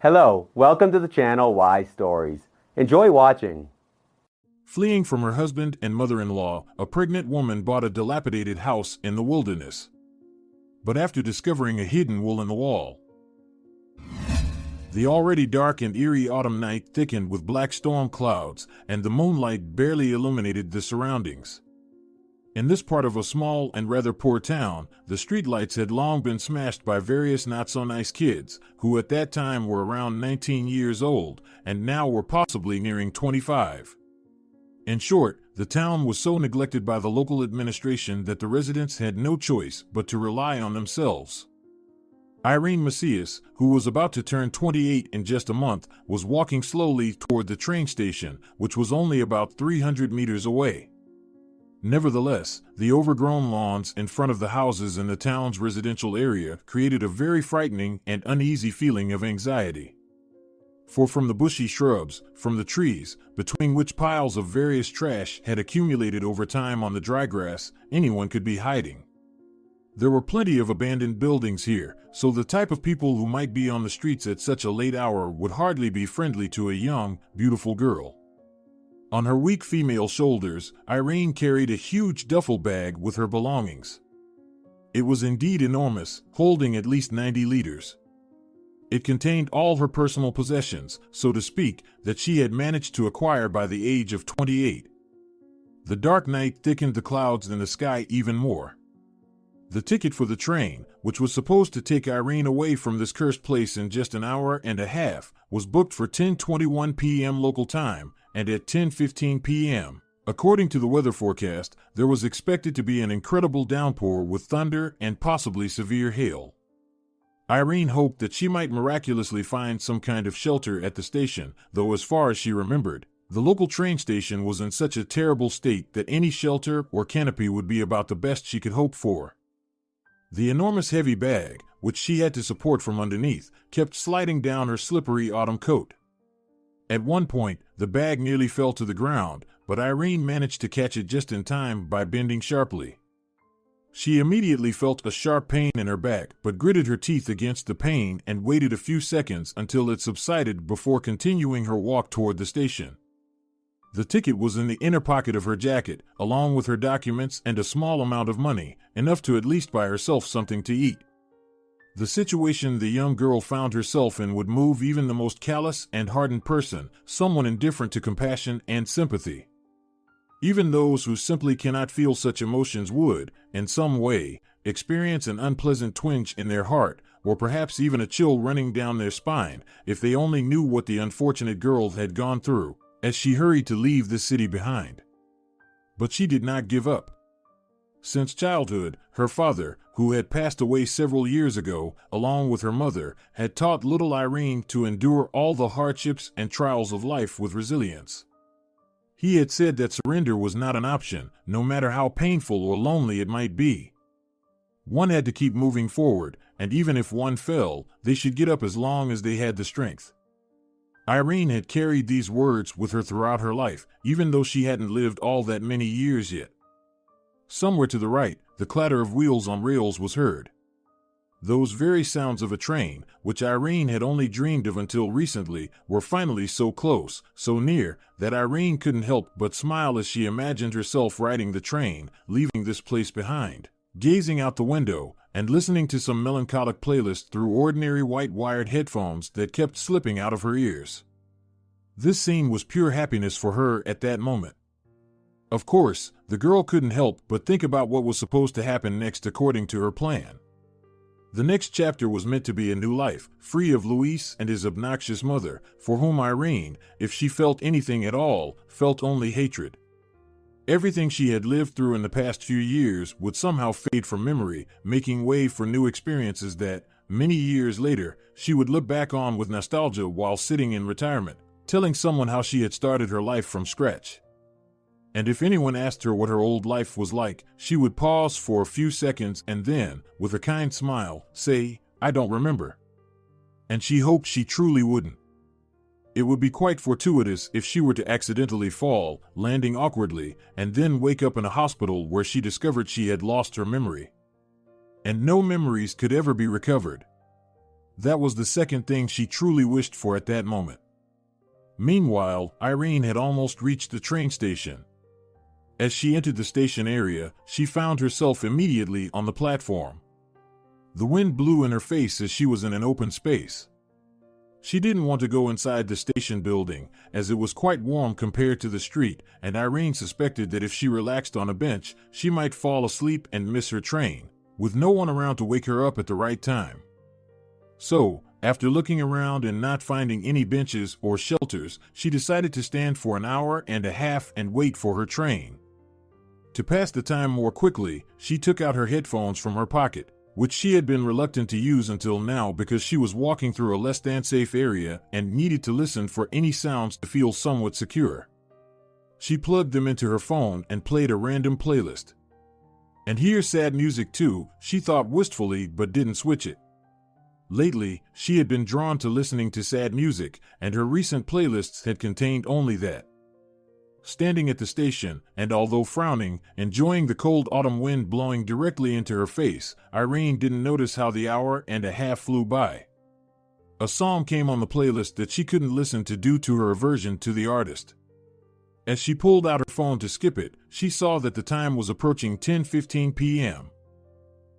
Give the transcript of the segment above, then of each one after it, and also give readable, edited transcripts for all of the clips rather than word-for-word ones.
Hello, welcome to the channel Why Stories. Enjoy watching. Fleeing from her husband and mother-in-law, a pregnant woman bought a dilapidated house in the wilderness. But after discovering a hidden hole in the wall, the already dark and eerie autumn night thickened with black storm clouds, and the moonlight barely illuminated the surroundings. In this part of a small and rather poor town, the streetlights had long been smashed by various not-so-nice kids, who at that time were around 19 years old, and now were possibly nearing 25. In short, the town was so neglected by the local administration that the residents had no choice but to rely on themselves. Irene Macias, who was about to turn 28 in just a month, was walking slowly toward the train station, which was only about 300 meters away. Nevertheless, the overgrown lawns in front of the houses in the town's residential area created a very frightening and uneasy feeling of anxiety. For from the bushy shrubs, from the trees, between which piles of various trash had accumulated over time on the dry grass, anyone could be hiding. There were plenty of abandoned buildings here, so the type of people who might be on the streets at such a late hour would hardly be friendly to a young, beautiful girl. On her weak female shoulders, Irene carried a huge duffel bag with her belongings. It was indeed enormous, holding at least 90 liters. It contained all her personal possessions, so to speak, that she had managed to acquire by the age of 28. The dark night thickened the clouds in the sky even more. The ticket for the train, which was supposed to take Irene away from this cursed place in just an hour and a half, was booked for 10:21 p.m. local time, and at 10:15 p.m., according to the weather forecast, there was expected to be an incredible downpour with thunder and possibly severe hail. Irene hoped that she might miraculously find some kind of shelter at the station, though as far as she remembered, the local train station was in such a terrible state that any shelter or canopy would be about the best she could hope for. The enormous heavy bag, which she had to support from underneath, kept sliding down her slippery autumn coat. At one point, the bag nearly fell to the ground, but Irene managed to catch it just in time by bending sharply. She immediately felt a sharp pain in her back, but gritted her teeth against the pain and waited a few seconds until it subsided before continuing her walk toward the station. The ticket was in the inner pocket of her jacket, along with her documents and a small amount of money, enough to at least buy herself something to eat. The situation the young girl found herself in would move even the most callous and hardened person, someone indifferent to compassion and sympathy. Even those who simply cannot feel such emotions would, in some way, experience an unpleasant twinge in their heart, or perhaps even a chill running down their spine, if they only knew what the unfortunate girl had gone through, as she hurried to leave the city behind. But she did not give up. Since childhood, her father, who had passed away several years ago, along with her mother, had taught little Irene to endure all the hardships and trials of life with resilience. He had said that surrender was not an option, no matter how painful or lonely it might be. One had to keep moving forward, and even if one fell, they should get up as long as they had the strength. Irene had carried these words with her throughout her life, even though she hadn't lived all that many years yet. Somewhere to the right, the clatter of wheels on rails was heard. Those very sounds of a train, which Irene had only dreamed of until recently, were finally so close, so near, that Irene couldn't help but smile as she imagined herself riding the train, leaving this place behind, gazing out the window, and listening to some melancholic playlist through ordinary white-wired headphones that kept slipping out of her ears. This scene was pure happiness for her at that moment. Of course, the girl couldn't help but think about what was supposed to happen next according to her plan. The next chapter was meant to be a new life, free of Luis and his obnoxious mother, for whom Irene, if she felt anything at all, felt only hatred. Everything she had lived through in the past few years would somehow fade from memory, making way for new experiences that, many years later, she would look back on with nostalgia while sitting in retirement, telling someone how she had started her life from scratch. And if anyone asked her what her old life was like, she would pause for a few seconds and then, with a kind smile, say, "I don't remember." And she hoped she truly wouldn't. It would be quite fortuitous if she were to accidentally fall, landing awkwardly, and then wake up in a hospital where she discovered she had lost her memory. And no memories could ever be recovered. That was the second thing she truly wished for at that moment. Meanwhile, Irene had almost reached the train station. As she entered the station area, she found herself immediately on the platform. The wind blew in her face as she was in an open space. She didn't want to go inside the station building, as it was quite warm compared to the street, and Irene suspected that if she relaxed on a bench, she might fall asleep and miss her train, with no one around to wake her up at the right time. So, after looking around and not finding any benches or shelters, she decided to stand for an hour and a half and wait for her train. To pass the time more quickly, she took out her headphones from her pocket, which she had been reluctant to use until now because she was walking through a less than safe area and needed to listen for any sounds to feel somewhat secure. She plugged them into her phone and played a random playlist. And here's sad music too, she thought wistfully but didn't switch it. Lately, she had been drawn to listening to sad music, and her recent playlists had contained only that. Standing at the station, and although frowning, enjoying the cold autumn wind blowing directly into her face, Irene didn't notice how the hour and a half flew by. A song came on the playlist that she couldn't listen to due to her aversion to the artist. As she pulled out her phone to skip it, she saw that the time was approaching 10:15 p.m.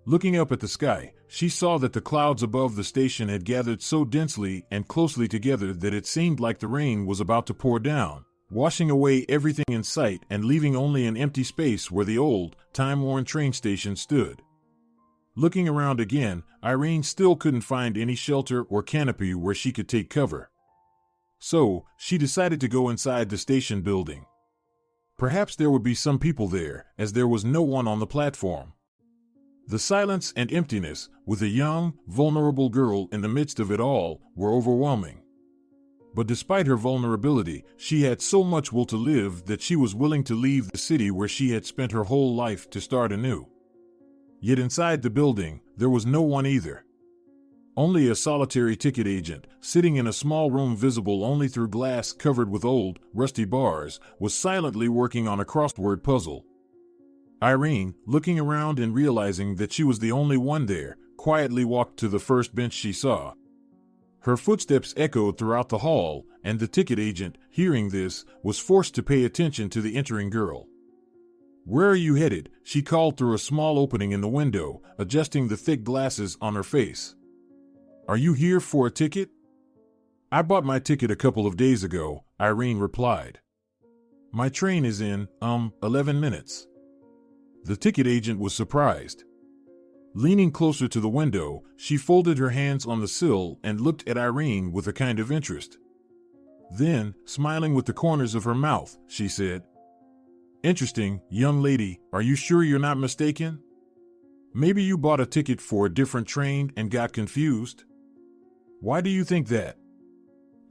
Looking up at the sky, she saw that the clouds above the station had gathered so densely and closely together that it seemed like the rain was about to pour down, washing away everything in sight and leaving only an empty space where the old, time-worn train station stood. Looking around again, Irene still couldn't find any shelter or canopy where she could take cover. So, she decided to go inside the station building. Perhaps there would be some people there, as there was no one on the platform. The silence and emptiness, with a young, vulnerable girl in the midst of it all, were overwhelming. But despite her vulnerability, she had so much will to live that she was willing to leave the city where she had spent her whole life to start anew. Yet inside the building, there was no one either. Only a solitary ticket agent, sitting in a small room visible only through glass covered with old, rusty bars, was silently working on a crossword puzzle. Irene, looking around and realizing that she was the only one there, quietly walked to the first bench she saw. Her footsteps echoed throughout the hall, and the ticket agent, hearing this, was forced to pay attention to the entering girl. "Where are you headed?" she called through a small opening in the window, adjusting the thick glasses on her face. "Are you here for a ticket?" "I bought my ticket a couple of days ago," Irene replied. "My train is in, 11 minutes. The ticket agent was surprised. Leaning closer to the window, she folded her hands on the sill and looked at Irene with a kind of interest. Then, smiling with the corners of her mouth, she said, "Interesting, young lady, are you sure you're not mistaken? Maybe you bought a ticket for a different train and got confused?" "Why do you think that?"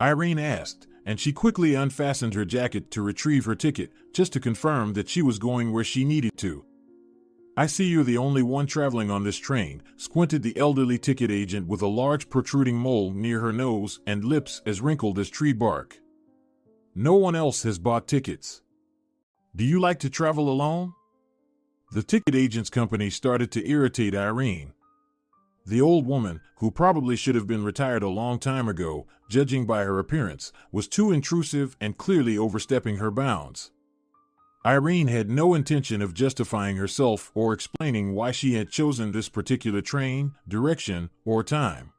Irene asked, and she quickly unfastened her jacket to retrieve her ticket, just to confirm that she was going where she needed to. "I see you're the only one traveling on this train," squinted the elderly ticket agent with a large protruding mole near her nose and lips as wrinkled as tree bark. "No one else has bought tickets. Do you like to travel alone?" The ticket agent's company started to irritate Irene. The old woman, who probably should have been retired a long time ago, judging by her appearance, was too intrusive and clearly overstepping her bounds. Irene had no intention of justifying herself or explaining why she had chosen this particular train, direction, or time.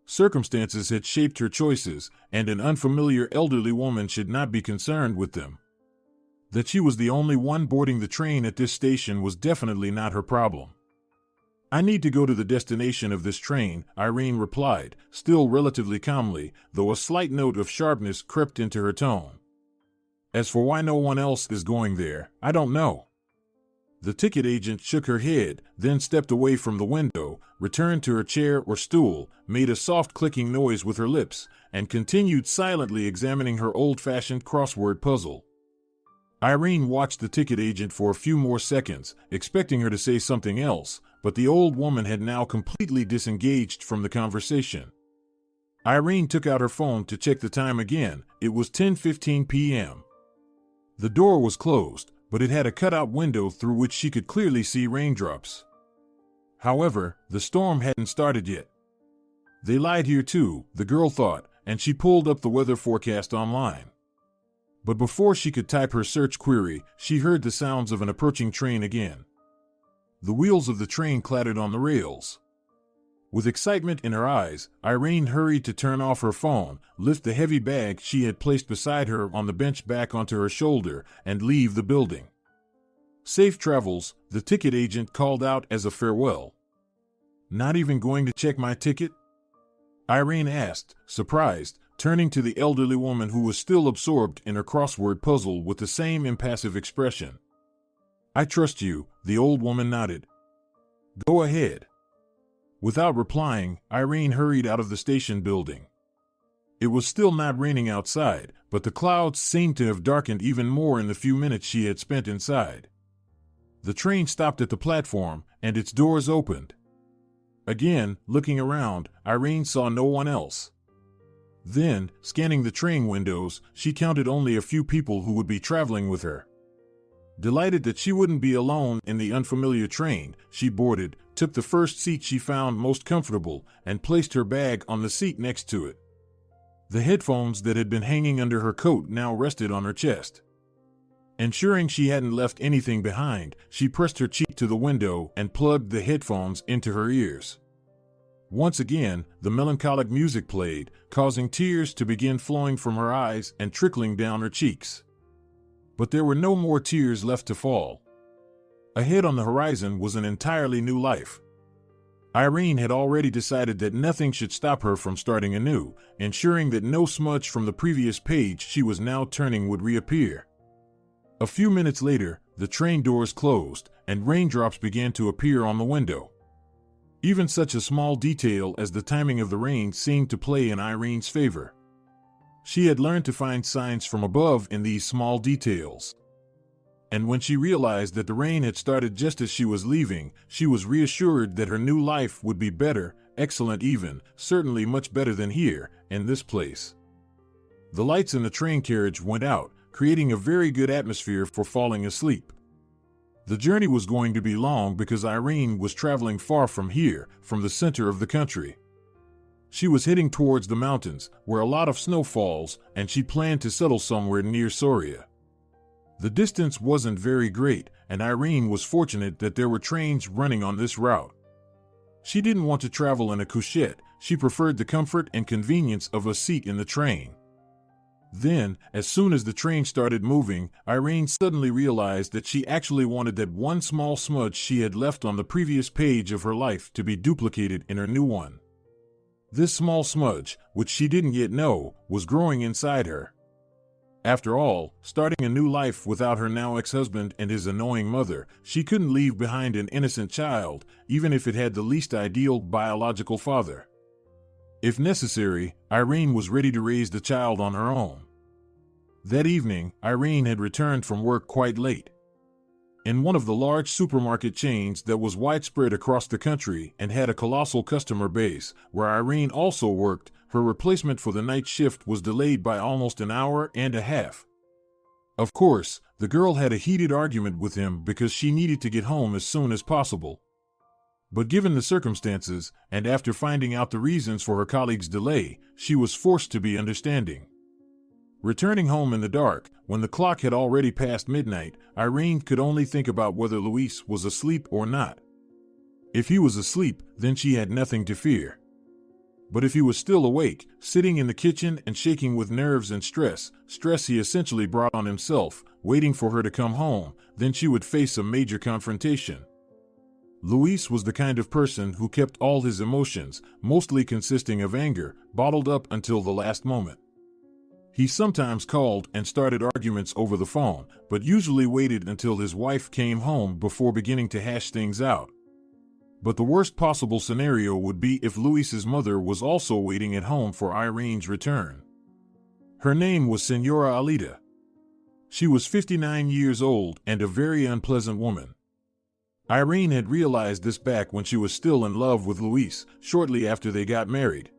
Circumstances had shaped her choices, and an unfamiliar elderly woman should not be concerned with them. That she was the only one boarding the train at this station was definitely not her problem. "I need to go to the destination of this train," Irene replied, still relatively calmly, though a slight note of sharpness crept into her tone. "As for why no one else is going there, I don't know." The ticket agent shook her head, then stepped away from the window, returned to her chair or stool, made a soft clicking noise with her lips, and continued silently examining her old-fashioned crossword puzzle. Irene watched the ticket agent for a few more seconds, expecting her to say something else, but the old woman had now completely disengaged from the conversation. Irene took out her phone to check the time again. It was 10:15 p.m. The door was closed, but it had a cutout window through which she could clearly see raindrops. However, the storm hadn't started yet. They lied here too, the girl thought, and she pulled up the weather forecast online. But before she could type her search query, she heard the sounds of an approaching train again. The wheels of the train clattered on the rails. With excitement in her eyes, Irene hurried to turn off her phone, lift the heavy bag she had placed beside her on the bench back onto her shoulder, and leave the building. "Safe travels," the ticket agent called out as a farewell. "Not even going to check my ticket?" Irene asked, surprised, turning to the elderly woman who was still absorbed in her crossword puzzle with the same impassive expression. "I trust you," the old woman nodded. "Go ahead." Without replying, Irene hurried out of the station building. It was still not raining outside, but the clouds seemed to have darkened even more in the few minutes she had spent inside. The train stopped at the platform, and its doors opened. Again, looking around, Irene saw no one else. Then, scanning the train windows, she counted only a few people who would be traveling with her. Delighted that she wouldn't be alone in the unfamiliar train, she boarded, took the first seat she found most comfortable, and placed her bag on the seat next to it. The headphones that had been hanging under her coat now rested on her chest. Ensuring she hadn't left anything behind, she pressed her cheek to the window and plugged the headphones into her ears. Once again, the melancholic music played, causing tears to begin flowing from her eyes and trickling down her cheeks. But there were no more tears left to fall. Ahead on the horizon was an entirely new life. Irene had already decided that nothing should stop her from starting anew, ensuring that no smudge from the previous page she was now turning would reappear. A few minutes later, the train doors closed, and raindrops began to appear on the window. Even such a small detail as the timing of the rain seemed to play in Irene's favor. She had learned to find signs from above in these small details. And when she realized that the rain had started just as she was leaving, she was reassured that her new life would be better, excellent even, certainly much better than here, in this place. The lights in the train carriage went out, creating a very good atmosphere for falling asleep. The journey was going to be long because Irene was traveling far from here, from the center of the country. She was heading towards the mountains, where a lot of snow falls, and she planned to settle somewhere near Soria. The distance wasn't very great, and Irene was fortunate that there were trains running on this route. She didn't want to travel in a couchette, she preferred the comfort and convenience of a seat in the train. Then, as soon as the train started moving, Irene suddenly realized that she actually wanted that one small smudge she had left on the previous page of her life to be duplicated in her new one. This small smudge, which she didn't yet know, was growing inside her. After all, starting a new life without her now ex-husband and his annoying mother, she couldn't leave behind an innocent child, even if it had the least ideal biological father. If necessary, Irene was ready to raise the child on her own. That evening, Irene had returned from work quite late. In one of the large supermarket chains that was widespread across the country and had a colossal customer base, where Irene also worked, her replacement for the night shift was delayed by almost an hour and a half. Of course, the girl had a heated argument with him because she needed to get home as soon as possible. But given the circumstances, and after finding out the reasons for her colleague's delay, she was forced to be understanding. Returning home in the dark, when the clock had already passed midnight, Irene could only think about whether Luis was asleep or not. If he was asleep, then she had nothing to fear. But if he was still awake, sitting in the kitchen and shaking with nerves and stress he essentially brought on himself, waiting for her to come home, then she would face a major confrontation. Luis was the kind of person who kept all his emotions, mostly consisting of anger, bottled up until the last moment. He sometimes called and started arguments over the phone, but usually waited until his wife came home before beginning to hash things out. But the worst possible scenario would be if Luis's mother was also waiting at home for Irene's return. Her name was Senora Alida. She was 59 years old and a very unpleasant woman. Irene had realized this back when she was still in love with Luis, shortly after they got married.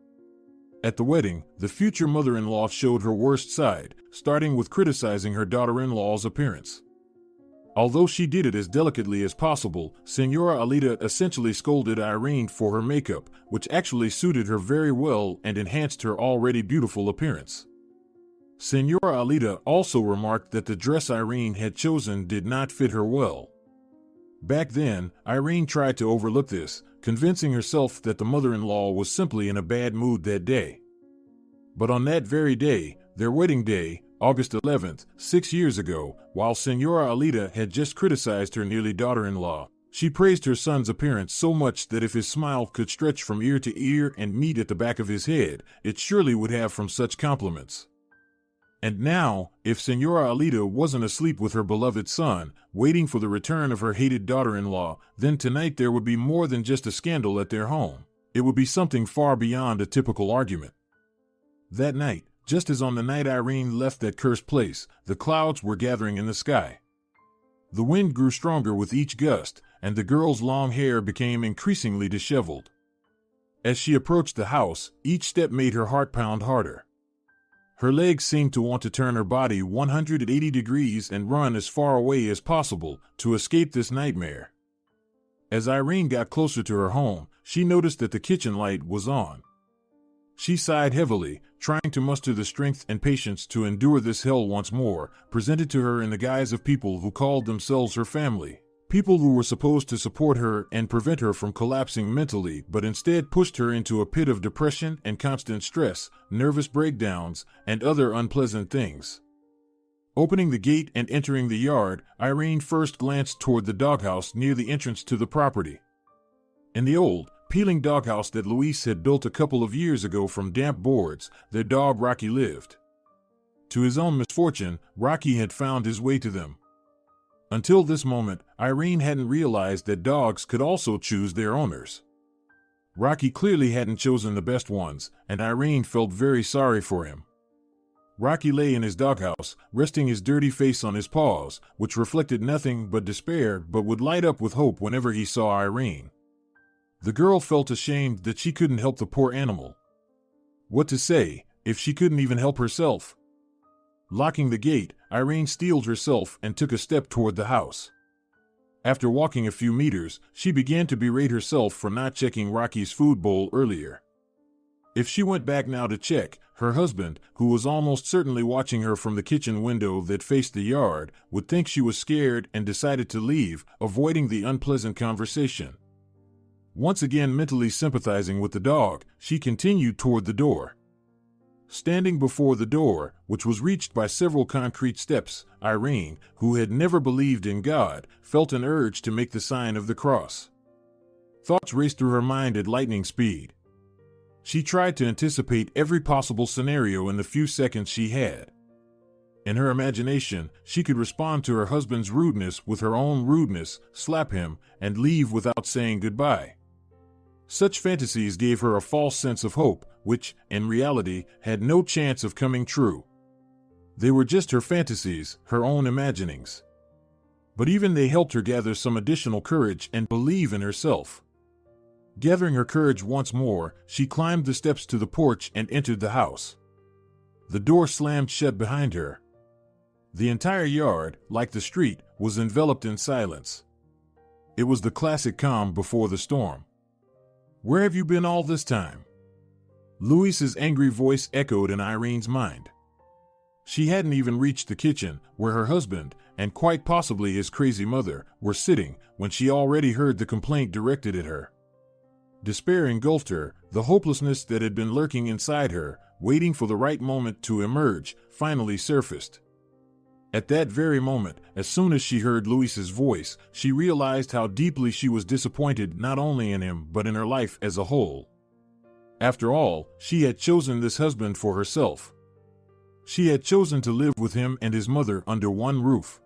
At the wedding, the future mother-in-law showed her worst side, starting with criticizing her daughter-in-law's appearance. Although she did it as delicately as possible, Senora Alita essentially scolded Irene for her makeup, which actually suited her very well and enhanced her already beautiful appearance. Senora Alita also remarked that the dress Irene had chosen did not fit her well. Back then, Irene tried to overlook this, convincing herself that the mother-in-law was simply in a bad mood that day. But on that very day, their wedding day, August 11th, 6 years ago, while Senora Alita had just criticized her nearly daughter-in-law, she praised her son's appearance so much that if his smile could stretch from ear to ear and meet at the back of his head, it surely would have from such compliments. And now, if Senora Alita wasn't asleep with her beloved son, waiting for the return of her hated daughter-in-law, then tonight there would be more than just a scandal at their home. It would be something far beyond a typical argument. That night, just as on the night Irene left that cursed place, the clouds were gathering in the sky. The wind grew stronger with each gust, and the girl's long hair became increasingly disheveled. As she approached the house, each step made her heart pound harder. Her legs seemed to want to turn her body 180 degrees and run as far away as possible to escape this nightmare. As Irene got closer to her home, she noticed that the kitchen light was on. She sighed heavily, trying to muster the strength and patience to endure this hell once more, presented to her in the guise of people who called themselves her family. People who were supposed to support her and prevent her from collapsing mentally, but instead pushed her into a pit of depression and constant stress, nervous breakdowns, and other unpleasant things. Opening the gate and entering the yard, Irene first glanced toward the doghouse near the entrance to the property. In the old, peeling doghouse that Luis had built a couple of years ago from damp boards, their dog Rocky lived. To his own misfortune, Rocky had found his way to them. Until this moment, Irene hadn't realized that dogs could also choose their owners. Rocky clearly hadn't chosen the best ones, and Irene felt very sorry for him. Rocky lay in his doghouse, resting his dirty face on his paws, which reflected nothing but despair but would light up with hope whenever he saw Irene. The girl felt ashamed that she couldn't help the poor animal. What to say, if she couldn't even help herself? Locking the gate, Irene steeled herself and took a step toward the house. After walking a few meters, she began to berate herself for not checking Rocky's food bowl earlier. If she went back now to check, her husband, who was almost certainly watching her from the kitchen window that faced the yard, would think she was scared and decided to leave, avoiding the unpleasant conversation. Once again mentally sympathizing with the dog, she continued toward the door. Standing before the door, which was reached by several concrete steps, Irene, who had never believed in God, felt an urge to make the sign of the cross. Thoughts raced through her mind at lightning speed. She tried to anticipate every possible scenario in the few seconds she had. In her imagination, she could respond to her husband's rudeness with her own rudeness, slap him, and leave without saying goodbye. Such fantasies gave her a false sense of hope, which, in reality, had no chance of coming true. They were just her fantasies, her own imaginings. But even they helped her gather some additional courage and believe in herself. Gathering her courage once more, she climbed the steps to the porch and entered the house. The door slammed shut behind her. The entire yard, like the street, was enveloped in silence. It was the classic calm before the storm. "Where have you been all this time?" Luis's angry voice echoed in Irene's mind. She hadn't even reached the kitchen, where her husband, and quite possibly his crazy mother, were sitting, when she already heard the complaint directed at her. Despair engulfed her, the hopelessness that had been lurking inside her, waiting for the right moment to emerge, finally surfaced. At that very moment, as soon as she heard Luis's voice, she realized how deeply she was disappointed not only in him but in her life as a whole. After all, she had chosen this husband for herself. She had chosen to live with him and his mother under one roof.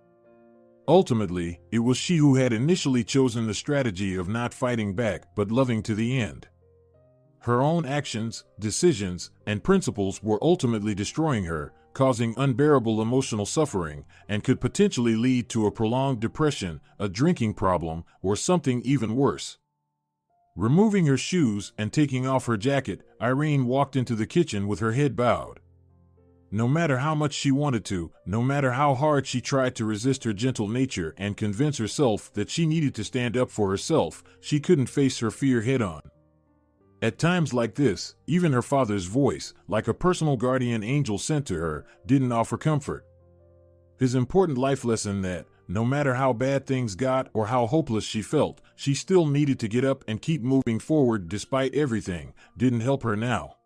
Ultimately, it was she who had initially chosen the strategy of not fighting back but loving to the end. Her own actions, decisions, and principles were ultimately destroying her, causing unbearable emotional suffering, and could potentially lead to a prolonged depression, a drinking problem, or something even worse. Removing her shoes and taking off her jacket, Irene walked into the kitchen with her head bowed. No matter how much she wanted to, no matter how hard she tried to resist her gentle nature and convince herself that she needed to stand up for herself, she couldn't face her fear head-on. At times like this, even her father's voice, like a personal guardian angel sent to her, didn't offer comfort. His important life lesson that, no matter how bad things got or how hopeless she felt, she still needed to get up and keep moving forward despite everything, didn't help her now.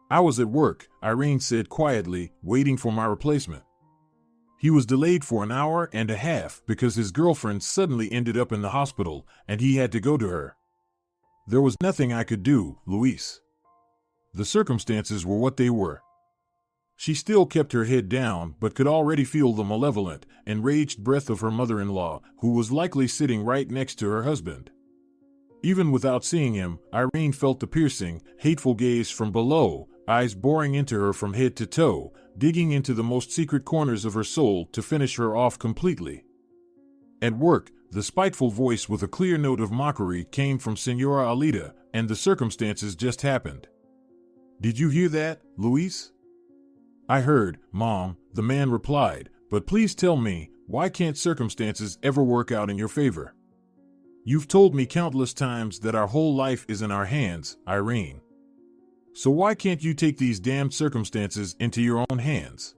I was at work, Irene said quietly, waiting for my replacement. He was delayed for an hour and a half because his girlfriend suddenly ended up in the hospital, and he had to go to her. There was nothing I could do, Luis. The circumstances were what they were. She still kept her head down, but could already feel the malevolent, enraged breath of her mother-in-law, who was likely sitting right next to her husband. Even without seeing him, Irene felt the piercing, hateful gaze from below, eyes boring into her from head to toe, digging into the most secret corners of her soul to finish her off completely. At work, the spiteful voice with a clear note of mockery came from Senora Alida, and the circumstances just happened. Did you hear that, Luis? I heard, Mom, the man replied, but please tell me, why can't circumstances ever work out in your favor? You've told me countless times that our whole life is in our hands, Irene. So why can't you take these damned circumstances into your own hands?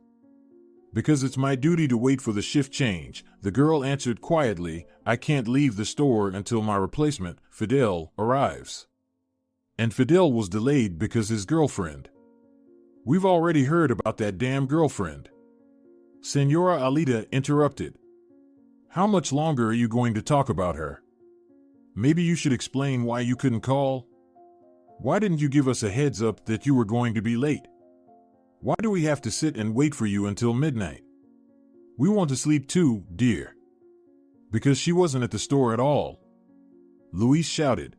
Because it's my duty to wait for the shift change, the girl answered quietly. I can't leave the store until my replacement, Fidel, arrives. And Fidel was delayed because his girlfriend. We've already heard about that damn girlfriend. Senora Alida interrupted. How much longer are you going to talk about her? Maybe you should explain why you couldn't call? Why didn't you give us a heads up that you were going to be late? Why do we have to sit and wait for you until midnight? We want to sleep too, dear. Because she wasn't at the store at all. Luis shouted.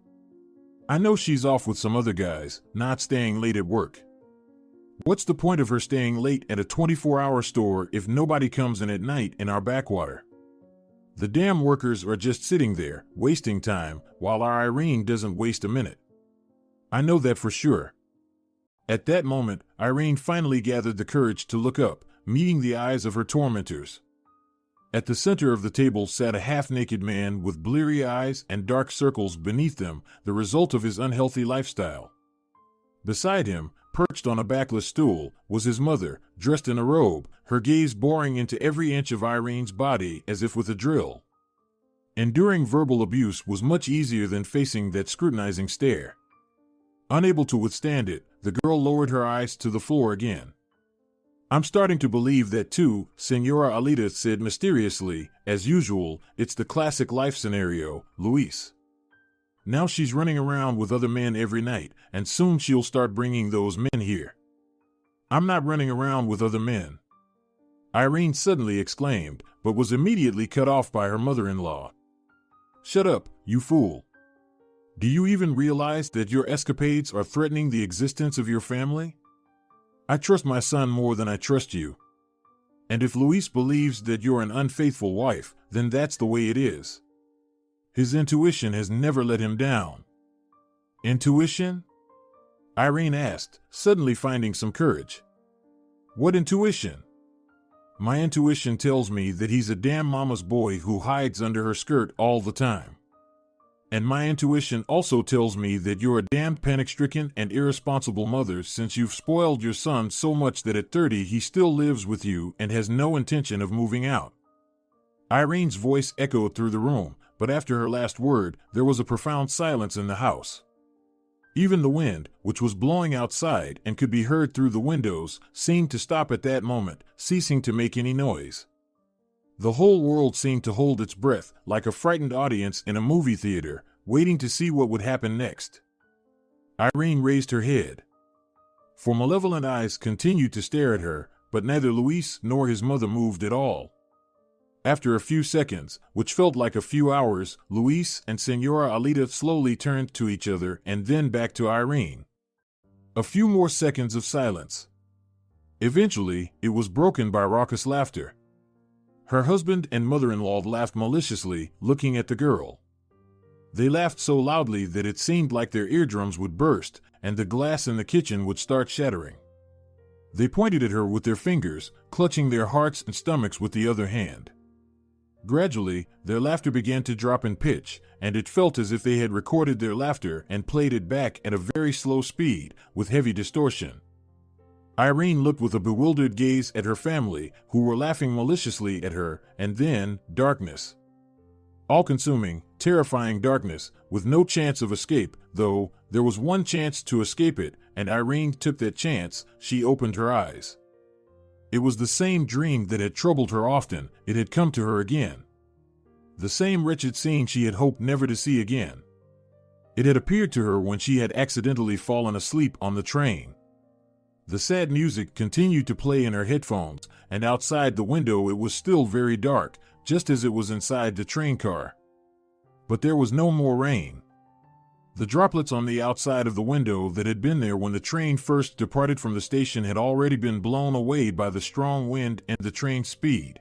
I know she's off with some other guys, not staying late at work. What's the point of her staying late at a 24-hour store if nobody comes in at night in our backwater? The damn workers are just sitting there, wasting time, while our Irene doesn't waste a minute. I know that for sure. At that moment, Irene finally gathered the courage to look up, meeting the eyes of her tormentors. At the center of the table sat a half-naked man with bleary eyes and dark circles beneath them, the result of his unhealthy lifestyle. Beside him, perched on a backless stool, was his mother, dressed in a robe, her gaze boring into every inch of Irene's body as if with a drill. Enduring verbal abuse was much easier than facing that scrutinizing stare. Unable to withstand it, the girl lowered her eyes to the floor again. I'm starting to believe that too, Senora Alida said mysteriously. As usual, it's the classic life scenario, Luis. Now she's running around with other men every night, and soon she'll start bringing those men here. I'm not running around with other men. Irene suddenly exclaimed, but was immediately cut off by her mother-in-law. Shut up, you fool. Do you even realize that your escapades are threatening the existence of your family? I trust my son more than I trust you. And if Luis believes that you're an unfaithful wife, then that's the way it is. His intuition has never let him down. Intuition? Irene asked, suddenly finding some courage. What intuition? My intuition tells me that he's a damn mama's boy who hides under her skirt all the time. And my intuition also tells me that you're a damned panic-stricken and irresponsible mother since you've spoiled your son so much that at 30 he still lives with you and has no intention of moving out. Irene's voice echoed through the room, but after her last word, there was a profound silence in the house. Even the wind, which was blowing outside and could be heard through the windows, seemed to stop at that moment, ceasing to make any noise. The whole world seemed to hold its breath, like a frightened audience in a movie theater, waiting to see what would happen next. Irene raised her head. For malevolent eyes continued to stare at her, but neither Luis nor his mother moved at all. After a few seconds, which felt like a few hours, Luis and Senora Alida slowly turned to each other and then back to Irene. A few more seconds of silence. Eventually, it was broken by raucous laughter. Her husband and mother-in-law laughed maliciously, looking at the girl. They laughed so loudly that it seemed like their eardrums would burst, and the glass in the kitchen would start shattering. They pointed at her with their fingers, clutching their hearts and stomachs with the other hand. Gradually, their laughter began to drop in pitch, and it felt as if they had recorded their laughter and played it back at a very slow speed, with heavy distortion. Irene looked with a bewildered gaze at her family, who were laughing maliciously at her, and then, darkness. All-consuming, terrifying darkness, with no chance of escape, though there was one chance to escape it, and Irene took that chance. She opened her eyes. It was the same dream that had troubled her often. It had come to her again. The same wretched scene she had hoped never to see again. It had appeared to her when she had accidentally fallen asleep on the train. The sad music continued to play in her headphones, and outside the window it was still very dark, just as it was inside the train car. But there was no more rain. The droplets on the outside of the window that had been there when the train first departed from the station had already been blown away by the strong wind and the train's speed.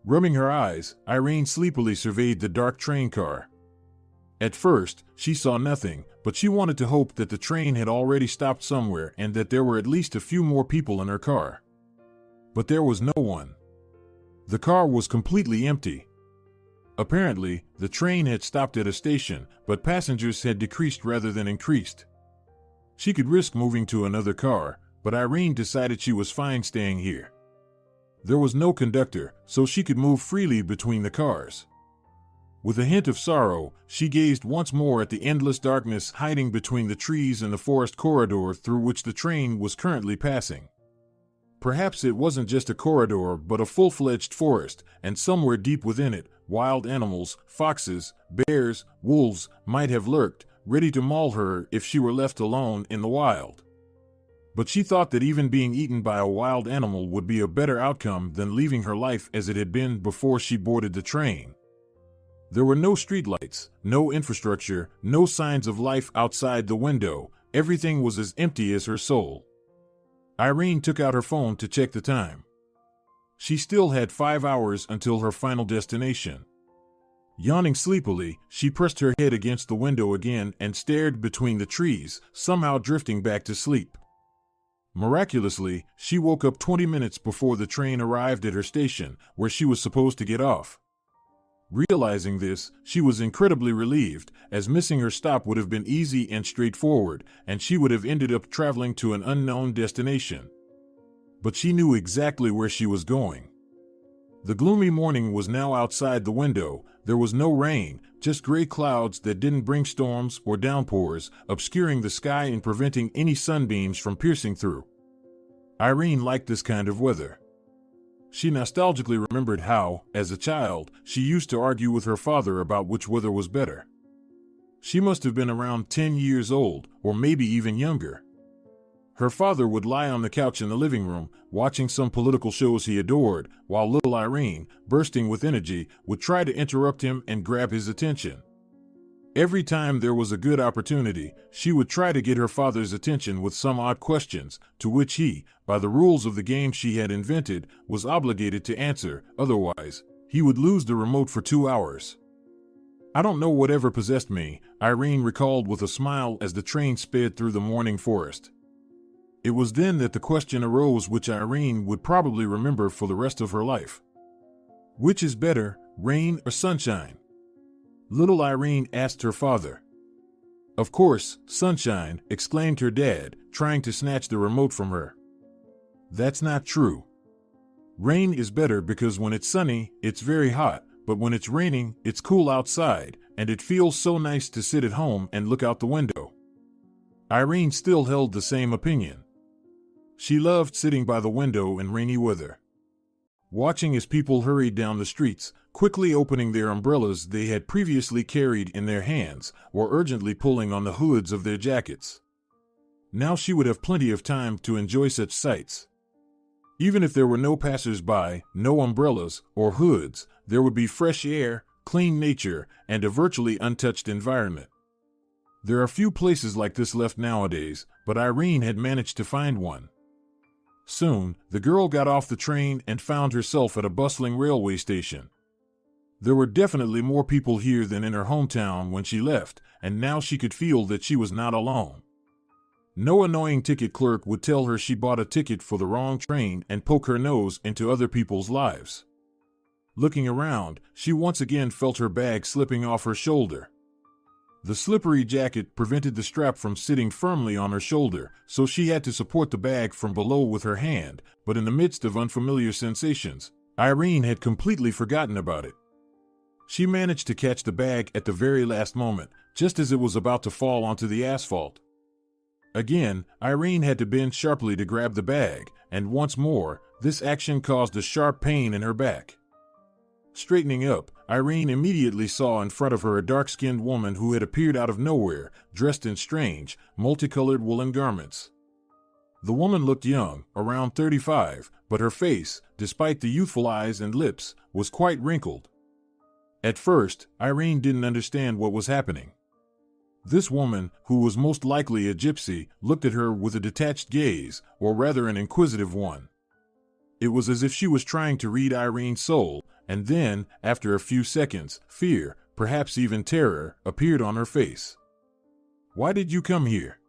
Rubbing her eyes, Irene sleepily surveyed the dark train car. At first, she saw nothing, but she wanted to hope that the train had already stopped somewhere and that there were at least a few more people in her car. But there was no one. The car was completely empty. Apparently, the train had stopped at a station, but passengers had decreased rather than increased. She could risk moving to another car, but Irene decided she was fine staying here. There was no conductor, so she could move freely between the cars. With a hint of sorrow, she gazed once more at the endless darkness hiding between the trees and the forest corridor through which the train was currently passing. Perhaps it wasn't just a corridor but a full-fledged forest, and somewhere deep within it, wild animals, foxes, bears, wolves, might have lurked, ready to maul her if she were left alone in the wild. But she thought that even being eaten by a wild animal would be a better outcome than leaving her life as it had been before she boarded the train. There were no streetlights, no infrastructure, no signs of life outside the window. Everything was as empty as her soul. Irene took out her phone to check the time. She still had 5 hours until her final destination. Yawning sleepily, she pressed her head against the window again and stared between the trees, somehow drifting back to sleep. Miraculously, she woke up 20 minutes before the train arrived at her station, where she was supposed to get off. Realizing this, she was incredibly relieved, as missing her stop would have been easy and straightforward, and she would have ended up traveling to an unknown destination. But she knew exactly where she was going. The gloomy morning was now outside the window. There was no rain, just gray clouds that didn't bring storms or downpours, obscuring the sky and preventing any sunbeams from piercing through. Irene liked this kind of weather. She nostalgically remembered how, as a child, she used to argue with her father about which weather was better. She must have been around 10 years old, or maybe even younger. Her father would lie on the couch in the living room, watching some political shows he adored, while little Irene, bursting with energy, would try to interrupt him and grab his attention. Every time there was a good opportunity, she would try to get her father's attention with some odd questions, to which he, by the rules of the game she had invented, was obligated to answer. Otherwise, he would lose the remote for 2 hours. "I don't know whatever possessed me," Irene recalled with a smile as the train sped through the morning forest. It was then that the question arose which Irene would probably remember for the rest of her life. Which is better, rain or sunshine? Little Irene asked her father. "Of course, sunshine," exclaimed her dad, trying to snatch the remote from her. "That's not true. Rain is better because when it's sunny, it's very hot, but when it's raining, it's cool outside, and it feels so nice to sit at home and look out the window." Irene still held the same opinion. She loved sitting by the window in rainy weather, watching as people hurried down the streets, quickly opening their umbrellas they had previously carried in their hands, or urgently pulling on the hoods of their jackets. Now she would have plenty of time to enjoy such sights. Even if there were no passers-by, no umbrellas, or hoods, there would be fresh air, clean nature, and a virtually untouched environment. There are few places like this left nowadays, but Irene had managed to find one. Soon, the girl got off the train and found herself at a bustling railway station. There were definitely more people here than in her hometown when she left, and now she could feel that she was not alone. No annoying ticket clerk would tell her she bought a ticket for the wrong train and poke her nose into other people's lives. Looking around, she once again felt her bag slipping off her shoulder. The slippery jacket prevented the strap from sitting firmly on her shoulder, so she had to support the bag from below with her hand, but in the midst of unfamiliar sensations, Irene had completely forgotten about it. She managed to catch the bag at the very last moment, just as it was about to fall onto the asphalt. Again, Irene had to bend sharply to grab the bag, and once more, this action caused a sharp pain in her back. Straightening up, Irene immediately saw in front of her a dark-skinned woman who had appeared out of nowhere, dressed in strange, multicolored woolen garments. The woman looked young, around 35, but her face, despite the youthful eyes and lips, was quite wrinkled. At first, Irene didn't understand what was happening. This woman, who was most likely a gypsy, looked at her with a detached gaze, or rather an inquisitive one. It was as if she was trying to read Irene's soul, and then, after a few seconds, fear, perhaps even terror, appeared on her face. "Why did you come here?"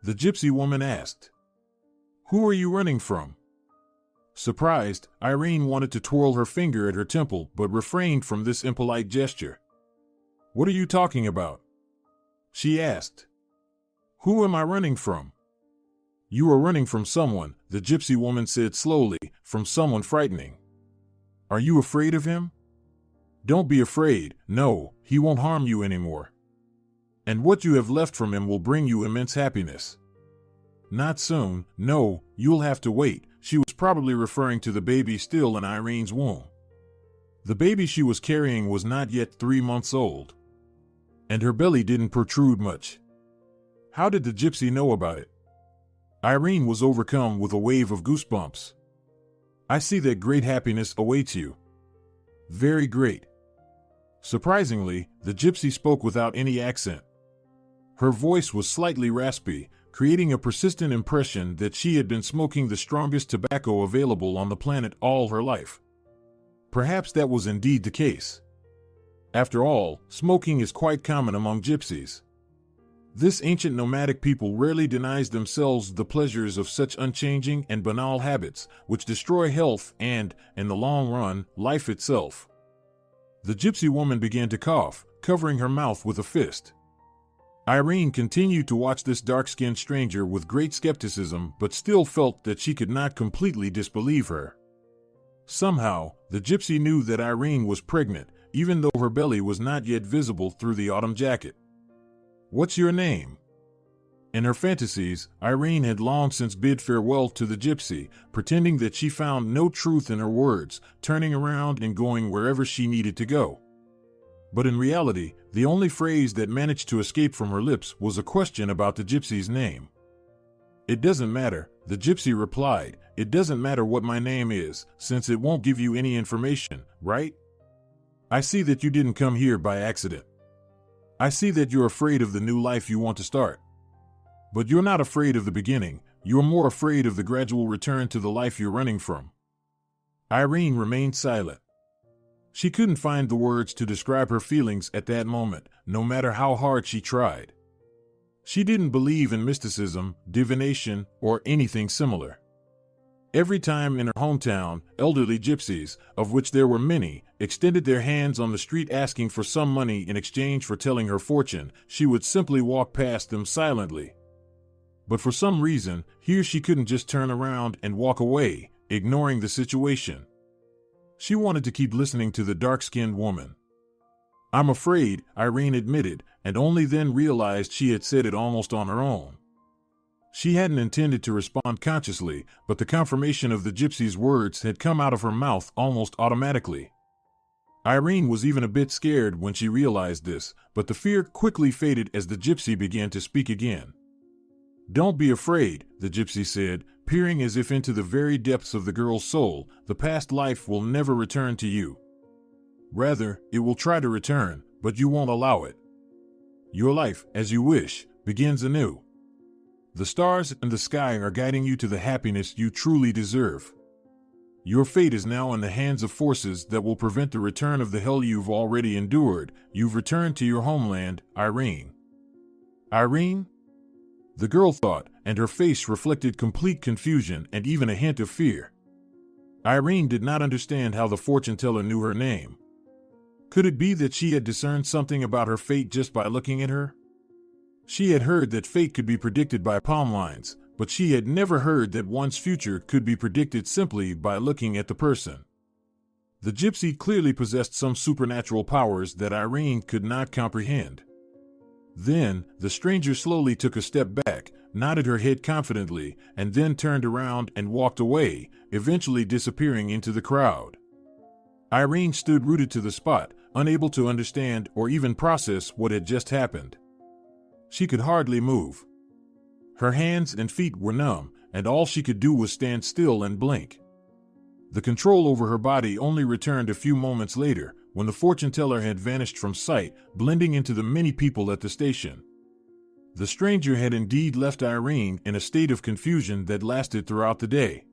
the gypsy woman asked. "Who are you running from?" Surprised, Irene wanted to twirl her finger at her temple but refrained from this impolite gesture. "What are you talking about?" she asked. "Who am I running from?" "You are running from someone," the gypsy woman said slowly, "from someone frightening. Are you afraid of him? Don't be afraid, no, he won't harm you anymore. And what you have left from him will bring you immense happiness. Not soon, no, you'll have to wait." She was probably referring to the baby still in Irene's womb. The baby she was carrying was not yet 3 months old, and her belly didn't protrude much. How did the gypsy know about it? Irene was overcome with a wave of goosebumps. "I see that great happiness awaits you. Very great." Surprisingly, the gypsy spoke without any accent. Her voice was slightly raspy, creating a persistent impression that she had been smoking the strongest tobacco available on the planet all her life. Perhaps that was indeed the case. After all, smoking is quite common among gypsies. This ancient nomadic people rarely denies themselves the pleasures of such unchanging and banal habits, which destroy health and, in the long run, life itself. The gypsy woman began to cough, covering her mouth with a fist. Irene continued to watch this dark-skinned stranger with great skepticism, but still felt that she could not completely disbelieve her. Somehow, the gypsy knew that Irene was pregnant, even though her belly was not yet visible through the autumn jacket. "What's your name?" In her fantasies, Irene had long since bid farewell to the gypsy, pretending that she found no truth in her words, turning around and going wherever she needed to go. But in reality, the only phrase that managed to escape from her lips was a question about the gypsy's name. "It doesn't matter," the gypsy replied. "It doesn't matter what my name is, since it won't give you any information, right? I see that you didn't come here by accident. I see that you're afraid of the new life you want to start. But you're not afraid of the beginning, you're more afraid of the gradual return to the life you're running from." Irene remained silent. She couldn't find the words to describe her feelings at that moment, no matter how hard she tried. She didn't believe in mysticism, divination, or anything similar. Every time in her hometown, elderly gypsies, of which there were many, extended their hands on the street asking for some money in exchange for telling her fortune, she would simply walk past them silently. But for some reason, here she couldn't just turn around and walk away, ignoring the situation. She wanted to keep listening to the dark-skinned woman. "I'm afraid," Irene admitted, and only then realized she had said it almost on her own. She hadn't intended to respond consciously, but the confirmation of the gypsy's words had come out of her mouth almost automatically. Irene was even a bit scared when she realized this, but the fear quickly faded as the gypsy began to speak again. "Don't be afraid," the gypsy said, peering as if into the very depths of the girl's soul. "The past life will never return to you. Rather, it will try to return, but you won't allow it. Your life, as you wish, begins anew. The stars and the sky are guiding you to the happiness you truly deserve. Your fate is now in the hands of forces that will prevent the return of the hell you've already endured. You've returned to your homeland, Irene." "Irene?" the girl thought, and her face reflected complete confusion and even a hint of fear. Irene did not understand how the fortune teller knew her name. Could it be that she had discerned something about her fate just by looking at her? She had heard that fate could be predicted by palm lines, but she had never heard that one's future could be predicted simply by looking at the person. The gypsy clearly possessed some supernatural powers that Irene could not comprehend. Then, the stranger slowly took a step back, nodded her head confidently, and then turned around and walked away, eventually disappearing into the crowd. Irene stood rooted to the spot, unable to understand or even process what had just happened. She could hardly move. Her hands and feet were numb, and all she could do was stand still and blink. The control over her body only returned a few moments later, when the fortune teller had vanished from sight, blending into the many people at the station. The stranger had indeed left Irene in a state of confusion that lasted throughout the day.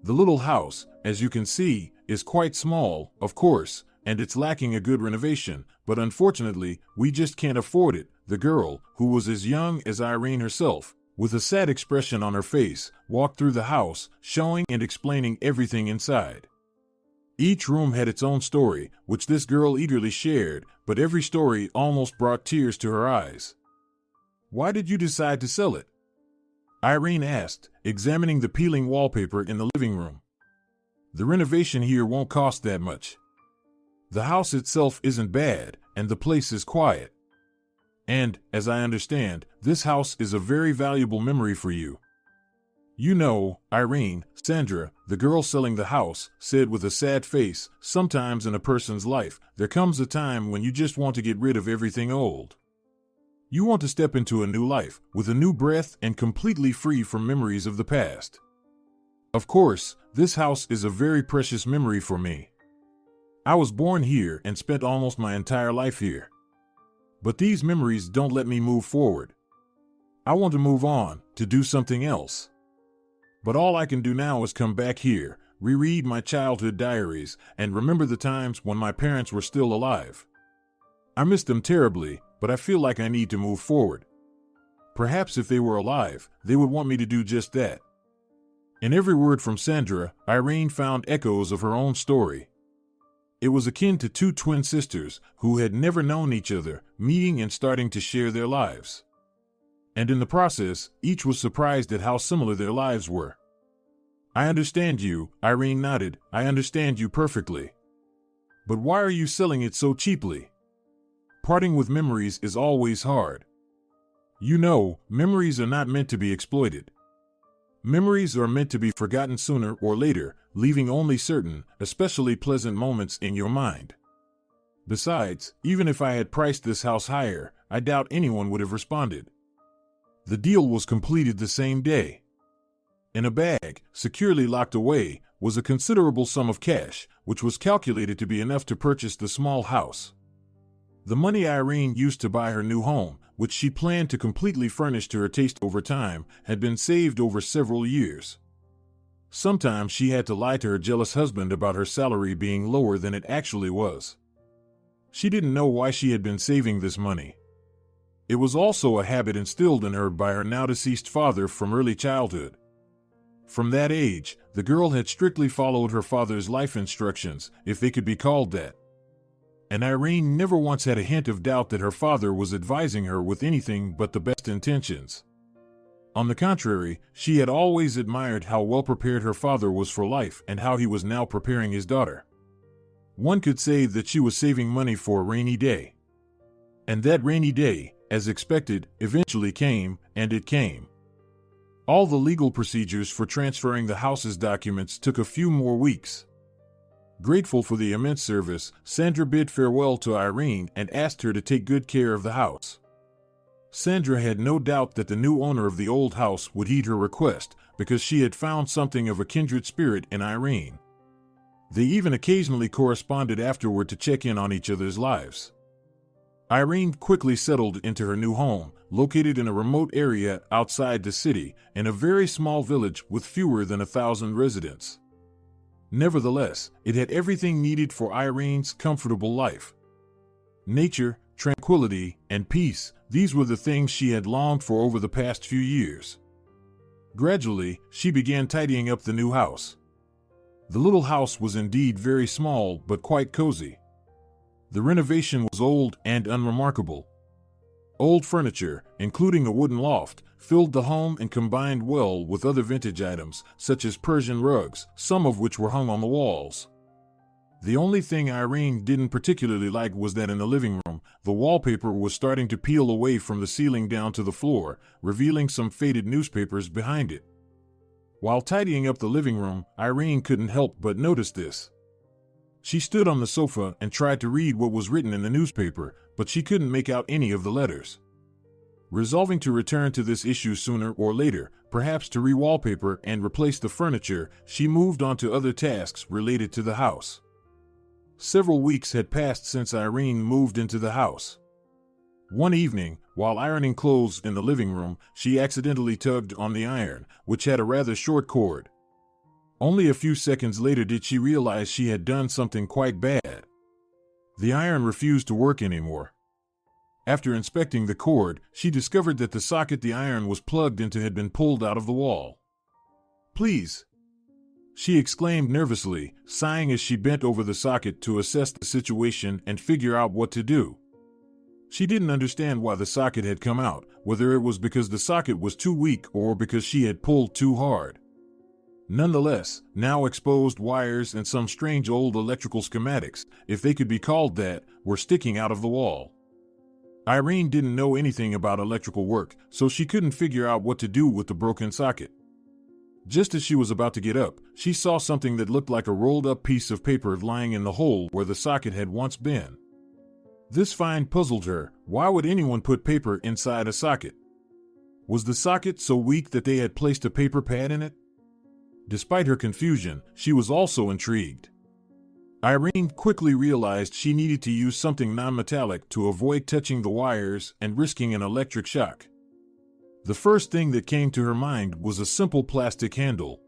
The little house, as you can see, is quite small, of course, and it's lacking a good renovation, but unfortunately, we just can't afford it. The girl, who was as young as Irene herself, with a sad expression on her face, walked through the house, showing and explaining everything inside. Each room had its own story, which this girl eagerly shared, but every story almost brought tears to her eyes. "Why did you decide to sell it?" Irene asked, examining the peeling wallpaper in the living room. "The renovation here won't cost that much. The house itself isn't bad, and the place is quiet. And, as I understand, this house is a very valuable memory for you." "You know, Irene," Sandra, the girl selling the house, said with a sad face, "sometimes in a person's life, there comes a time when you just want to get rid of everything old. You want to step into a new life, with a new breath and completely free from memories of the past. Of course, this house is a very precious memory for me. I was born here and spent almost my entire life here. But these memories don't let me move forward. I want to move on, to do something else. But all I can do now is come back here, reread my childhood diaries, and remember the times when my parents were still alive. I miss them terribly, but I feel like I need to move forward. Perhaps if they were alive, they would want me to do just that." In every word from Sandra, Irene found echoes of her own story. It was akin to two twin sisters who had never known each other, meeting and starting to share their lives. And in the process, each was surprised at how similar their lives were. "I understand you," Irene nodded. "I understand you perfectly. But why are you selling it so cheaply? Parting with memories is always hard. You know, memories are not meant to be exploited. Memories are meant to be forgotten sooner or later, leaving only certain, especially pleasant moments in your mind. Besides, even if I had priced this house higher, I doubt anyone would have responded." The deal was completed the same day. In a bag, securely locked away, was a considerable sum of cash, which was calculated to be enough to purchase the small house. The money Irene used to buy her new home, which she planned to completely furnish to her taste over time, had been saved over several years. Sometimes she had to lie to her jealous husband about her salary being lower than it actually was. She didn't know why she had been saving this money. It was also a habit instilled in her by her now-deceased father from early childhood. From that age, the girl had strictly followed her father's life instructions, if they could be called that. And Irene never once had a hint of doubt that her father was advising her with anything but the best intentions. On the contrary, she had always admired how well prepared her father was for life and how he was now preparing his daughter. One could say that she was saving money for a rainy day. And that rainy day, as expected, eventually came, and it came. All the legal procedures for transferring the house's documents took a few more weeks. Grateful for the immense service, Sandra bid farewell to Irene and asked her to take good care of the house. Sandra had no doubt that the new owner of the old house would heed her request, because she had found something of a kindred spirit in Irene. They even occasionally corresponded afterward to check in on each other's lives. Irene quickly settled into her new home, located in a remote area outside the city, in a very small village with fewer than 1,000 residents. Nevertheless, it had everything needed for Irene's comfortable life. Nature, tranquility, and peace. These were the things she had longed for over the past few years. Gradually, she began tidying up the new house. The little house was indeed very small, but quite cozy. The renovation was old and unremarkable. Old furniture, including a wooden loft, filled the home and combined well with other vintage items, such as Persian rugs, some of which were hung on the walls. The only thing Irene didn't particularly like was that in the living room, the wallpaper was starting to peel away from the ceiling down to the floor, revealing some faded newspapers behind it. While tidying up the living room, Irene couldn't help but notice this. She stood on the sofa and tried to read what was written in the newspaper, but she couldn't make out any of the letters. Resolving to return to this issue sooner or later, perhaps to re-wallpaper and replace the furniture, she moved on to other tasks related to the house. Several weeks had passed since Irene moved into the house. One evening, while ironing clothes in the living room, she accidentally tugged on the iron, which had a rather short cord. Only a few seconds later did she realize she had done something quite bad. The iron refused to work anymore. After inspecting the cord, she discovered that the socket the iron was plugged into had been pulled out of the wall. "Please," she exclaimed nervously, sighing as she bent over the socket to assess the situation and figure out what to do. She didn't understand why the socket had come out, whether it was because the socket was too weak or because she had pulled too hard. Nonetheless, now exposed wires and some strange old electrical schematics, if they could be called that, were sticking out of the wall. Irene didn't know anything about electrical work, so she couldn't figure out what to do with the broken socket. Just as she was about to get up, she saw something that looked like a rolled-up piece of paper lying in the hole where the socket had once been. This find puzzled her. Why would anyone put paper inside a socket? Was the socket so weak that they had placed a paper pad in it? Despite her confusion, she was also intrigued. Irene quickly realized she needed to use something non-metallic to avoid touching the wires and risking an electric shock. The first thing that came to her mind was a simple plastic handle.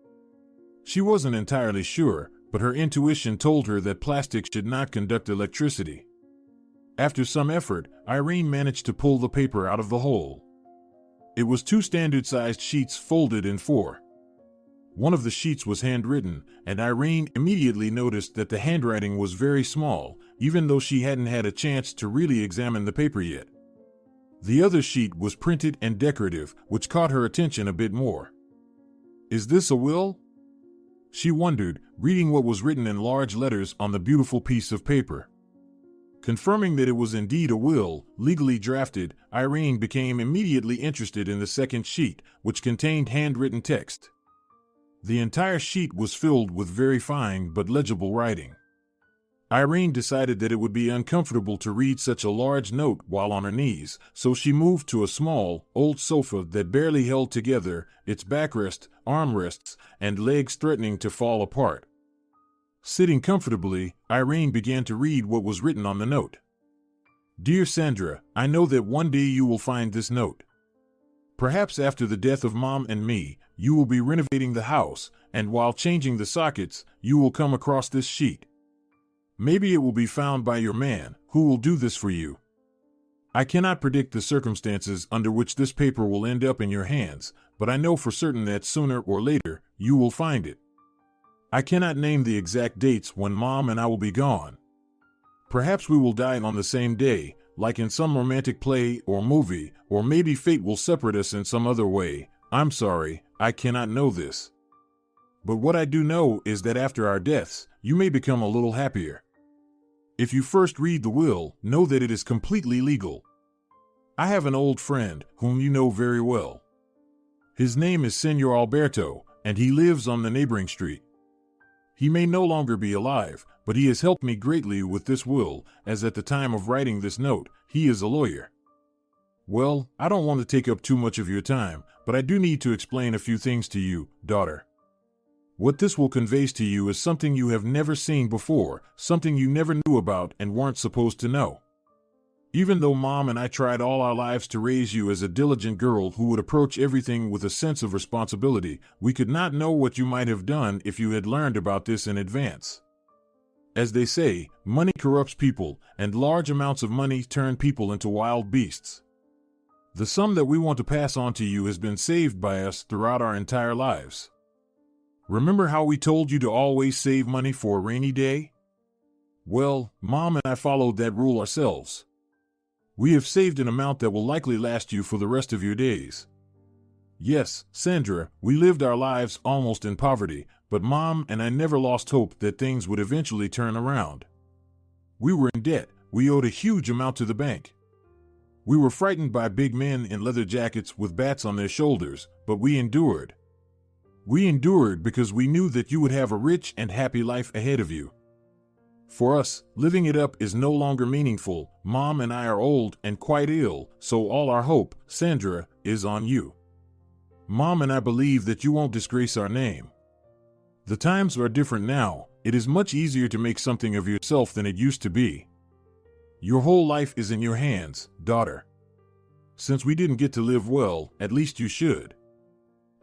She wasn't entirely sure, but her intuition told her that plastic should not conduct electricity. After some effort, Irene managed to pull the paper out of the hole. It was 2 standard-sized sheets folded in 4. One of the sheets was handwritten, and Irene immediately noticed that the handwriting was very small, even though she hadn't had a chance to really examine the paper yet. The other sheet was printed and decorative, which caught her attention a bit more. "Is this a will?" she wondered, reading what was written in large letters on the beautiful piece of paper. Confirming that it was indeed a will, legally drafted, Irene became immediately interested in the second sheet, which contained handwritten text. The entire sheet was filled with very fine but legible writing. Irene decided that it would be uncomfortable to read such a large note while on her knees, so she moved to a small, old sofa that barely held together, its backrest, armrests, and legs threatening to fall apart. Sitting comfortably, Irene began to read what was written on the note. "Dear Sandra, I know that one day you will find this note. Perhaps after the death of Mom and me, you will be renovating the house, and while changing the sockets, you will come across this sheet. Maybe it will be found by your man, who will do this for you. I cannot predict the circumstances under which this paper will end up in your hands, but I know for certain that sooner or later, you will find it. I cannot name the exact dates when Mom and I will be gone. Perhaps we will die on the same day, like in some romantic play or movie, or maybe fate will separate us in some other way. I'm sorry, I cannot know this. But what I do know is that after our deaths, you may become a little happier. If you first read the will, know that it is completely legal. I have an old friend, whom you know very well. His name is Senor Alberto, and he lives on the neighboring street. He may no longer be alive, but he has helped me greatly with this will, as at the time of writing this note, he is a lawyer. Well, I don't want to take up too much of your time, but I do need to explain a few things to you, daughter. What this will convey to you is something you have never seen before, something you never knew about and weren't supposed to know. Even though Mom and I tried all our lives to raise you as a diligent girl who would approach everything with a sense of responsibility, we could not know what you might have done if you had learned about this in advance. As they say, money corrupts people, and large amounts of money turn people into wild beasts. The sum that we want to pass on to you has been saved by us throughout our entire lives. Remember how we told you to always save money for a rainy day? Well, Mom and I followed that rule ourselves. We have saved an amount that will likely last you for the rest of your days. Yes, Sandra, we lived our lives almost in poverty, but Mom and I never lost hope that things would eventually turn around. We were in debt. We owed a huge amount to the bank. We were frightened by big men in leather jackets with bats on their shoulders, but we endured. We endured because we knew that you would have a rich and happy life ahead of you. For us, living it up is no longer meaningful. Mom and I are old and quite ill, so all our hope, Sandra, is on you. Mom and I believe that you won't disgrace our name. The times are different now. It is much easier to make something of yourself than it used to be. Your whole life is in your hands, daughter. Since we didn't get to live well, at least you should.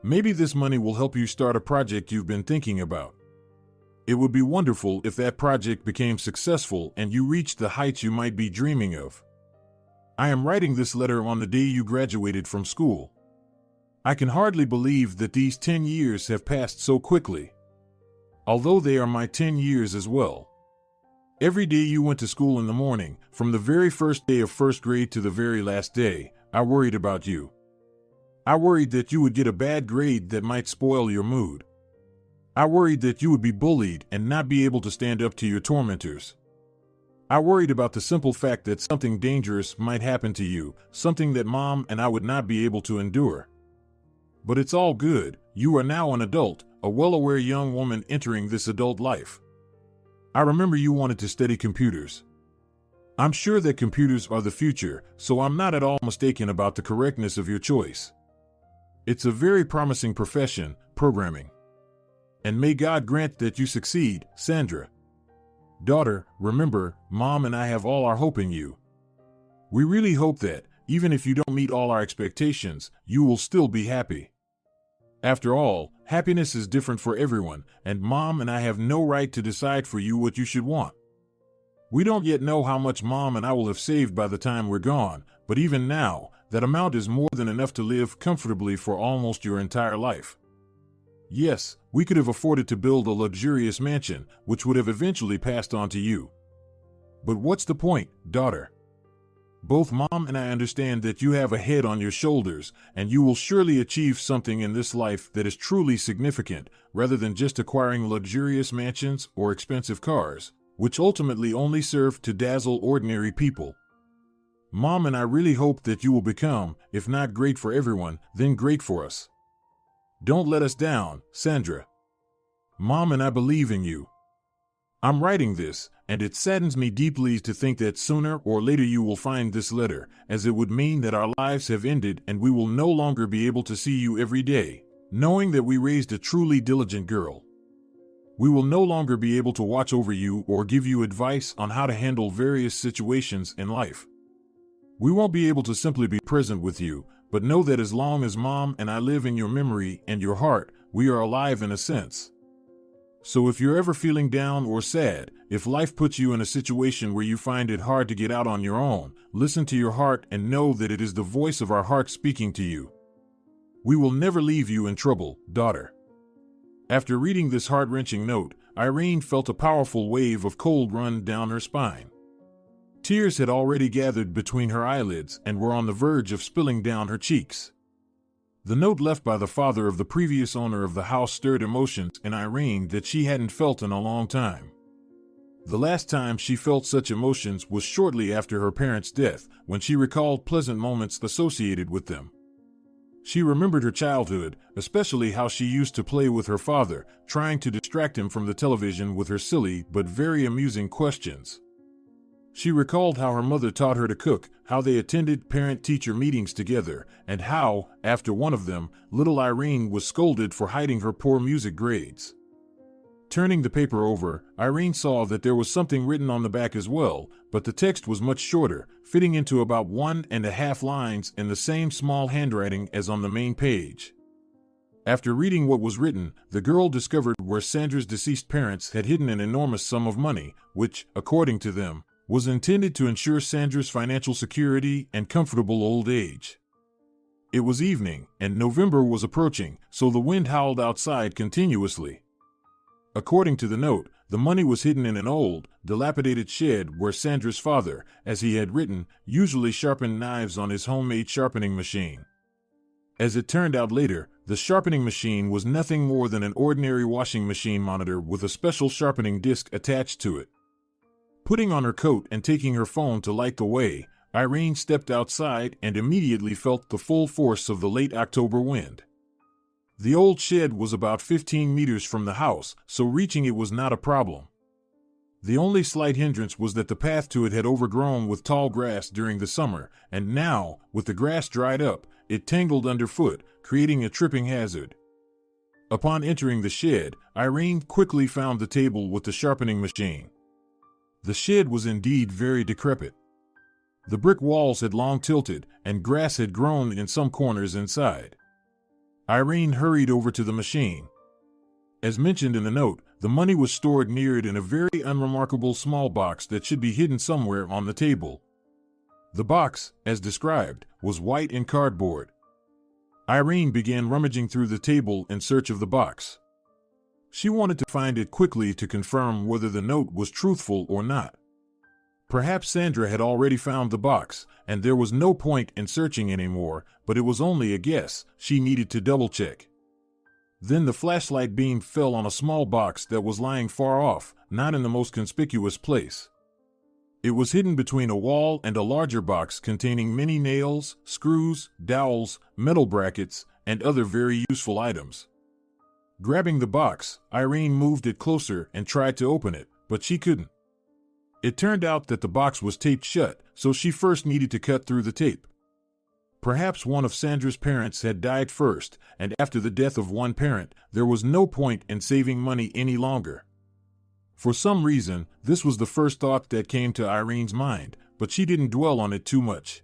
Maybe this money will help you start a project you've been thinking about. It would be wonderful if that project became successful and you reached the heights you might be dreaming of. I am writing this letter on the day you graduated from school. I can hardly believe that these 10 years have passed so quickly. Although they are my 10 years as well. Every day you went to school in the morning, from the very first day of first grade to the very last day, I worried about you. I worried that you would get a bad grade that might spoil your mood. I worried that you would be bullied and not be able to stand up to your tormentors. I worried about the simple fact that something dangerous might happen to you, something that Mom and I would not be able to endure. But it's all good. You are now an adult, a well-aware young woman entering this adult life. I remember you wanted to study computers. I'm sure that computers are the future, so I'm not at all mistaken about the correctness of your choice. It's a very promising profession, programming. And may God grant that you succeed, Sandra. Daughter, remember, Mom and I have all our hope in you. We really hope that, even if you don't meet all our expectations, you will still be happy. After all, happiness is different for everyone, and Mom and I have no right to decide for you what you should want. We don't yet know how much Mom and I will have saved by the time we're gone, but even now, that amount is more than enough to live comfortably for almost your entire life. Yes, we could have afforded to build a luxurious mansion, which would have eventually passed on to you. But what's the point, daughter? Both Mom and I understand that you have a head on your shoulders, and you will surely achieve something in this life that is truly significant, rather than just acquiring luxurious mansions or expensive cars, which ultimately only serve to dazzle ordinary people. Mom and I really hope that you will become, if not great for everyone, then great for us. Don't let us down, Sandra. Mom and I believe in you. I'm writing this, and it saddens me deeply to think that sooner or later you will find this letter, as it would mean that our lives have ended and we will no longer be able to see you every day, knowing that we raised a truly diligent girl. We will no longer be able to watch over you or give you advice on how to handle various situations in life. We won't be able to simply be present with you, but know that as long as Mom and I live in your memory and your heart, we are alive in a sense. So if you're ever feeling down or sad, if life puts you in a situation where you find it hard to get out on your own, listen to your heart and know that it is the voice of our heart speaking to you. We will never leave you in trouble, daughter. After reading this heart-wrenching note, Irene felt a powerful wave of cold run down her spine. Tears had already gathered between her eyelids and were on the verge of spilling down her cheeks. The note left by the father of the previous owner of the house stirred emotions in Irene that she hadn't felt in a long time. The last time she felt such emotions was shortly after her parents' death, when she recalled pleasant moments associated with them. She remembered her childhood, especially how she used to play with her father, trying to distract him from the television with her silly but very amusing questions. She recalled how her mother taught her to cook, how they attended parent-teacher meetings together, and how, after one of them, little Irene was scolded for hiding her poor music grades. Turning the paper over, Irene saw that there was something written on the back as well, but the text was much shorter, fitting into about 1.5 lines in the same small handwriting as on the main page. After reading what was written, the girl discovered where Sandra's deceased parents had hidden an enormous sum of money, which, according to them, was intended to ensure Sandra's financial security and comfortable old age. It was evening, and November was approaching, so the wind howled outside continuously. According to the note, the money was hidden in an old, dilapidated shed where Sandra's father, as he had written, usually sharpened knives on his homemade sharpening machine. As it turned out later, the sharpening machine was nothing more than an ordinary washing machine monitor with a special sharpening disc attached to it. Putting on her coat and taking her phone to light the way, Irene stepped outside and immediately felt the full force of the late October wind. The old shed was about 15 meters from the house, so reaching it was not a problem. The only slight hindrance was that the path to it had overgrown with tall grass during the summer, and now, with the grass dried up, it tangled underfoot, creating a tripping hazard. Upon entering the shed, Irene quickly found the table with the sharpening machine. The shed was indeed very decrepit. The brick walls had long tilted, and grass had grown in some corners inside. Irene hurried over to the machine. As mentioned in the note, the money was stored near it in a very unremarkable small box that should be hidden somewhere on the table. The box, as described, was white and cardboard. Irene began rummaging through the table in search of the box. She wanted to find it quickly to confirm whether the note was truthful or not. Perhaps Sandra had already found the box, and there was no point in searching anymore, but it was only a guess. She needed to double-check. Then the flashlight beam fell on a small box that was lying far off, not in the most conspicuous place. It was hidden between a wall and a larger box containing many nails, screws, dowels, metal brackets, and other very useful items. Grabbing the box, Irene moved it closer and tried to open it, but she couldn't. It turned out that the box was taped shut, so she first needed to cut through the tape. Perhaps one of Sandra's parents had died first, and after the death of one parent, there was no point in saving money any longer. For some reason, this was the first thought that came to Irene's mind, but she didn't dwell on it too much.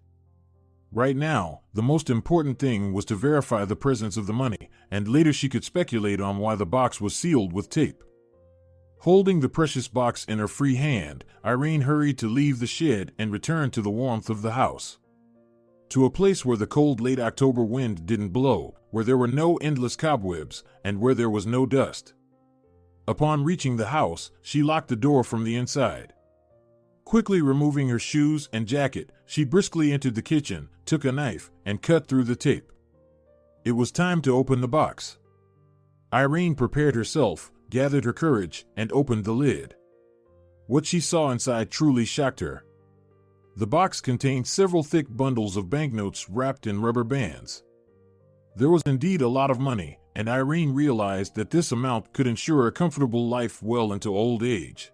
Right now, the most important thing was to verify the presence of the money, and later she could speculate on why the box was sealed with tape. Holding the precious box in her free hand, Irene hurried to leave the shed and return to the warmth of the house. To a place where the cold late October wind didn't blow, where there were no endless cobwebs, and where there was no dust. Upon reaching the house, she locked the door from the inside. Quickly removing her shoes and jacket, she briskly entered the kitchen, took a knife, and cut through the tape. It was time to open the box. Irene prepared herself, gathered her courage, and opened the lid. What she saw inside truly shocked her. The box contained several thick bundles of banknotes wrapped in rubber bands. There was indeed a lot of money, and Irene realized that this amount could ensure a comfortable life well into old age.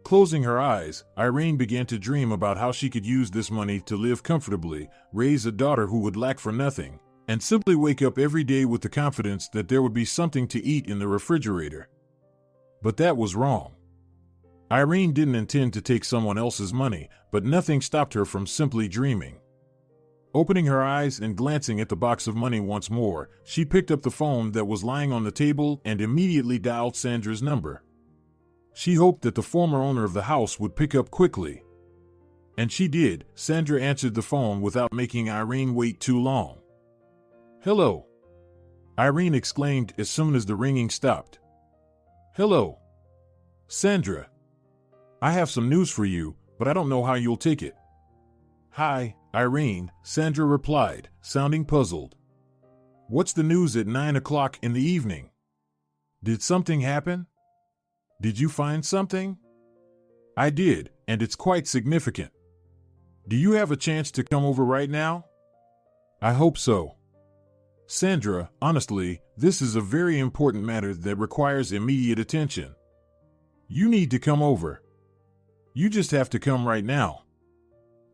Closing her eyes, Irene began to dream about how she could use this money to live comfortably, raise a daughter who would lack for nothing, and simply wake up every day with the confidence that there would be something to eat in the refrigerator. But that was wrong. Irene didn't intend to take someone else's money, but nothing stopped her from simply dreaming. Opening her eyes and glancing at the box of money once more, she picked up the phone that was lying on the table and immediately dialed Sandra's number. She hoped that the former owner of the house would pick up quickly. And she did. Sandra answered the phone without making Irene wait too long. "Hello," Irene exclaimed as soon as the ringing stopped. "Hello, Sandra. I have some news for you, but I don't know how you'll take it." "Hi, Irene," Sandra replied, sounding puzzled. "What's the news at 9 o'clock in the evening? Did something happen? Did you find something?" "I did, and it's quite significant. Do you have a chance to come over right now?" "I hope so." "Sandra, honestly, this is a very important matter that requires immediate attention. You need to come over. You just have to come right now."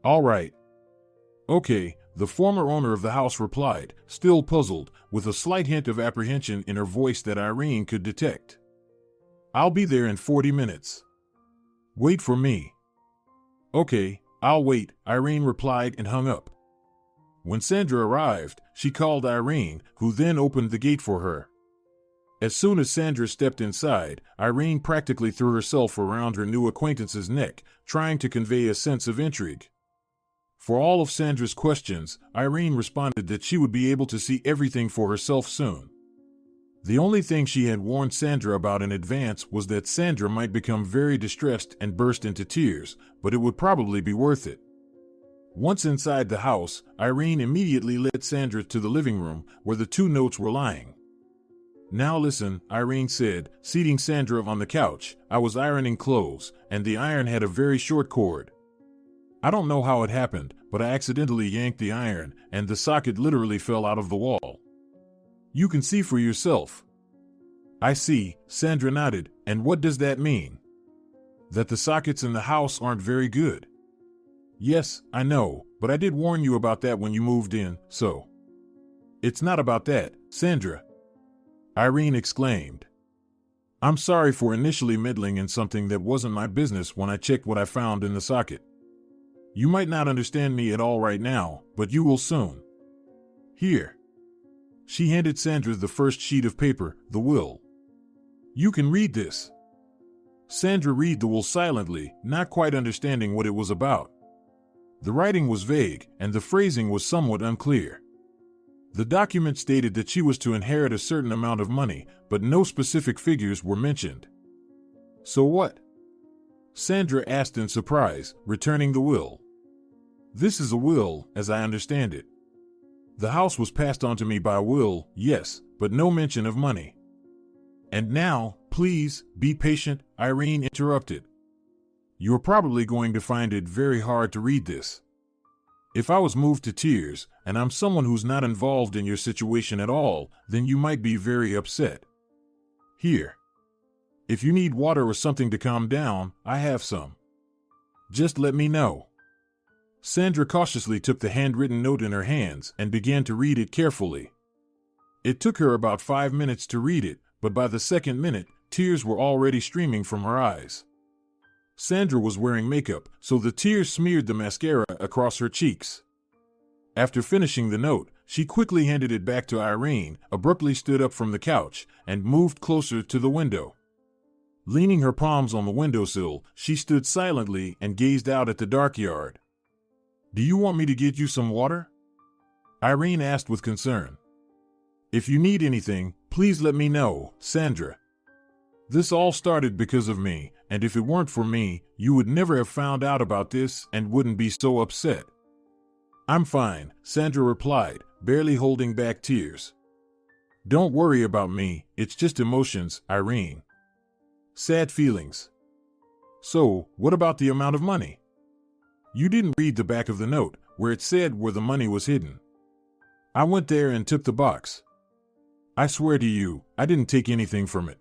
"All right." "Okay," the former owner of the house replied, still puzzled, with a slight hint of apprehension in her voice that Irene could detect. "I'll be there in 40 minutes. Wait for me." "Okay, I'll wait," Irene replied and hung up. When Sandra arrived, she called Irene, who then opened the gate for her. As soon as Sandra stepped inside, Irene practically threw herself around her new acquaintance's neck, trying to convey a sense of intrigue. For all of Sandra's questions, Irene responded that she would be able to see everything for herself soon. The only thing she had warned Sandra about in advance was that Sandra might become very distressed and burst into tears, but it would probably be worth it. Once inside the house, Irene immediately led Sandra to the living room where the two notes were lying. "Now listen," Irene said, seating Sandra on the couch. "I was ironing clothes, and the iron had a very short cord. I don't know how it happened, but I accidentally yanked the iron, and the socket literally fell out of the wall. You can see for yourself." "I see," Sandra nodded. "And what does that mean? That the sockets in the house aren't very good?" "Yes, I know, but I did warn you about that when you moved in, so." "It's not about that, Sandra," Irene exclaimed. "I'm sorry for initially meddling in something that wasn't my business when I checked what I found in the socket. You might not understand me at all right now, but you will soon. Here." She handed Sandra the first sheet of paper, the will. "You can read this." Sandra read the will silently, not quite understanding what it was about. The writing was vague, and the phrasing was somewhat unclear. The document stated that she was to inherit a certain amount of money, but no specific figures were mentioned. "So what?" Sandra asked in surprise, returning the will. "This is a will, as I understand it. The house was passed on to me by will, yes, but no mention of money." "And now, please, be patient," Irene interrupted. "You're probably going to find it very hard to read this. If I was moved to tears, and I'm someone who's not involved in your situation at all, then you might be very upset. Here. If you need water or something to calm down, I have some. Just let me know." Sandra cautiously took the handwritten note in her hands and began to read it carefully. It took her about 5 minutes to read it, but by the second minute, tears were already streaming from her eyes. Sandra was wearing makeup, so the tears smeared the mascara across her cheeks. After finishing the note, she quickly handed it back to Irene, abruptly stood up from the couch, and moved closer to the window. Leaning her palms on the windowsill, she stood silently and gazed out at the dark yard. "Do you want me to get you some water?" Irene asked with concern. "If you need anything, please let me know, Sandra. This all started because of me, and if it weren't for me, you would never have found out about this and wouldn't be so upset." "I'm fine," Sandra replied, barely holding back tears. "Don't worry about me, it's just emotions, Irene. Sad feelings. So, what about the amount of money? You didn't read the back of the note, where it said where the money was hidden. I went there and took the box. I swear to you, I didn't take anything from it.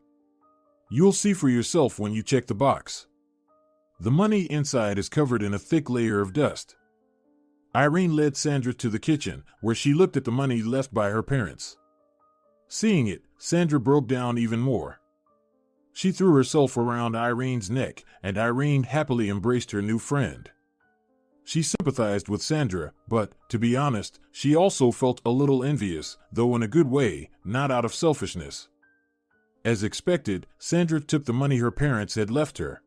You'll see for yourself when you check the box. The money inside is covered in a thick layer of dust." Irene led Sandra to the kitchen, where she looked at the money left by her parents. Seeing it, Sandra broke down even more. She threw herself around Irene's neck, and Irene happily embraced her new friend. She sympathized with Sandra, but, to be honest, she also felt a little envious, though in a good way, not out of selfishness. As expected, Sandra took the money her parents had left her.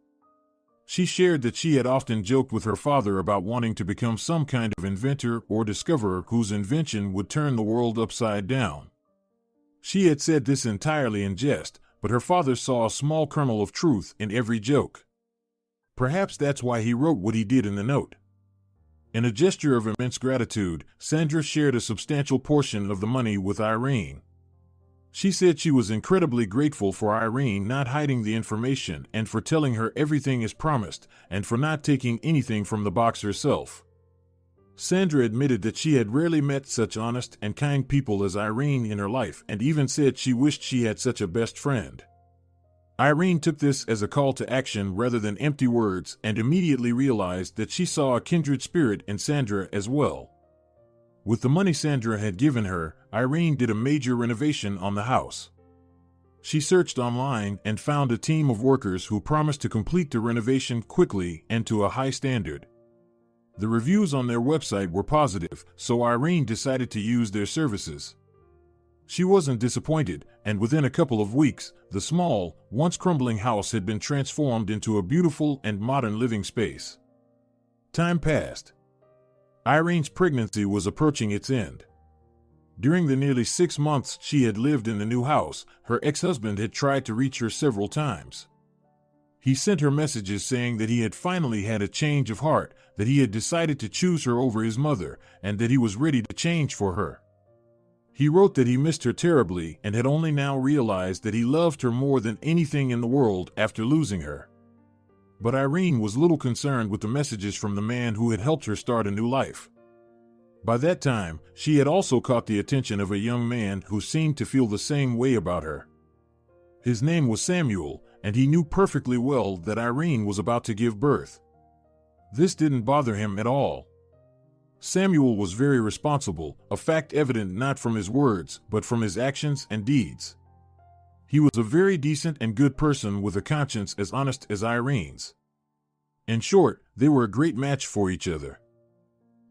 She shared that she had often joked with her father about wanting to become some kind of inventor or discoverer whose invention would turn the world upside down. She had said this entirely in jest, but her father saw a small kernel of truth in every joke. Perhaps that's why he wrote what he did in the note. In a gesture of immense gratitude, Sandra shared a substantial portion of the money with Irene. She said she was incredibly grateful for Irene not hiding the information and for telling her everything as promised, and for not taking anything from the box herself. Sandra admitted that she had rarely met such honest and kind people as Irene in her life, and even said she wished she had such a best friend. Irene took this as a call to action rather than empty words, and immediately realized that she saw a kindred spirit in Sandra as well. With the money Sandra had given her, Irene did a major renovation on the house. She searched online and found a team of workers who promised to complete the renovation quickly and to a high standard. The reviews on their website were positive, so Irene decided to use their services. She wasn't disappointed, and within a couple of weeks, the small, once crumbling house had been transformed into a beautiful and modern living space. Time passed. Irene's pregnancy was approaching its end. During the nearly 6 months she had lived in the new house, her ex-husband had tried to reach her several times. He sent her messages saying that he had finally had a change of heart, that he had decided to choose her over his mother, and that he was ready to change for her. He wrote that he missed her terribly and had only now realized that he loved her more than anything in the world after losing her. But Irene was little concerned with the messages from the man who had helped her start a new life. By that time, she had also caught the attention of a young man who seemed to feel the same way about her. His name was Samuel, and he knew perfectly well that Irene was about to give birth. This didn't bother him at all. Samuel was very responsible, a fact evident not from his words, but from his actions and deeds. He was a very decent and good person with a conscience as honest as Irene's. In short, they were a great match for each other.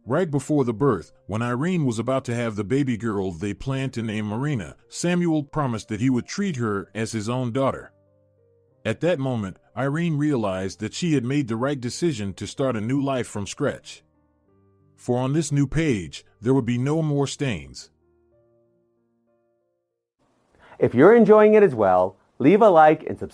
Right before the birth, when Irene was about to have the baby girl they planned to name Marina, Samuel promised that he would treat her as his own daughter. At that moment, Irene realized that she had made the right decision to start a new life from scratch. For on this new page, there would be no more stains. If you're enjoying it as well, leave a like and subscribe.